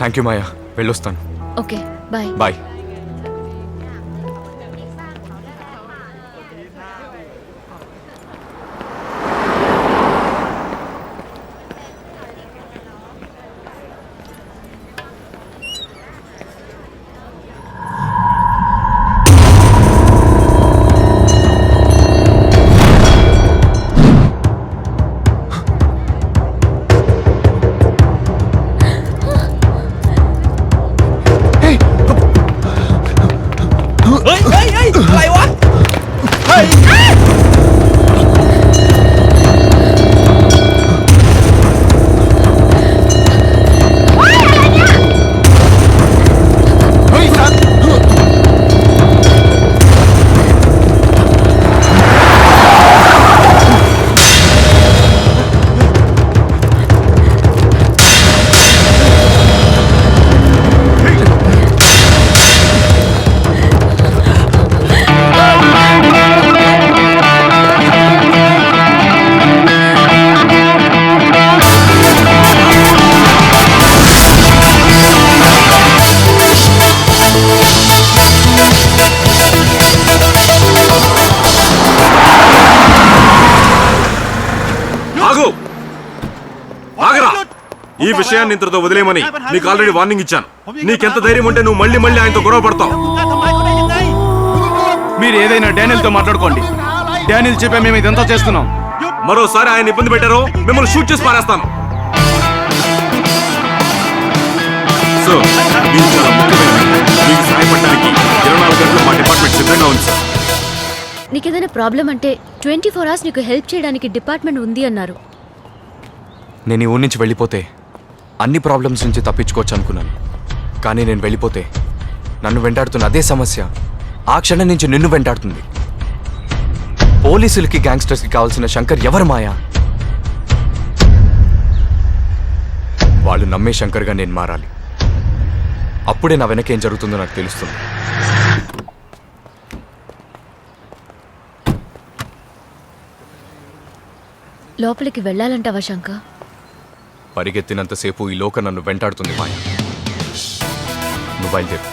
Thank you మాయా, వెళ్ళొస్తాను. Okay bye. బాయ్.อะไรวะఈ విషయాన్ని ఇంతతో వదిలేయమని నీకు ఆల్రెడీ వార్నింగ్ ఇచ్చాను. నీకెంత ధైర్యం ఉంటే నువ్వు మళ్ళీ మళ్ళీ ఆయనతో గొడవ పడతావు? మీరు ఏదైనా డానియల్తో మాట్లాడుకోండి. డానియల్ చెప్పే మేము ఇదంతా చేస్తున్నాం. మరోసారి ఆయన ఇబ్బంది పెట్టారో మిమ్మల్ని షూట్ చేసి పారేస్తాను. సో ఇది చాలా ముఖ్యమైనది. మీకు సహాయపడడానికి 24 గంటలు మా డిపార్ట్మెంట్ సిద్ధంగా ఉంది సార్. నీకేదైనా ప్రాబ్లం అంటే 24 hours నీకు హెల్ప్ చేయడానికి డిపార్ట్మెంట్ ఉంది అన్నారు. నేను ఈ ఊరి నుంచి వెళ్ళిపోతే అన్ని ప్రాబ్లమ్స్ నుంచి తప్పించుకోవచ్చు అనుకున్నాను. కానీ నేను వెళ్ళిపోతే నన్ను వెంటాడుతున్న అదే సమస్య ఆ క్షణం నుంచి నిన్ను వెంటాడుతుంది. పోలీసులకి గ్యాంగ్స్టర్స్కి కావాల్సిన శంకర్ ఎవరు మాయా? వాళ్ళు నమ్మే శంకర్గా నేను మారాలి. అప్పుడే నా వెనక ఏం జరుగుతుందో నాకు తెలుస్తుంది. లోపలికి వెళ్ళాలంటావా శంకర్? పరిగెత్తినంతసేపు ఈ లోక నన్ను వెంటాడుతుంది మాయా. నువ్వు బయలుదేరు.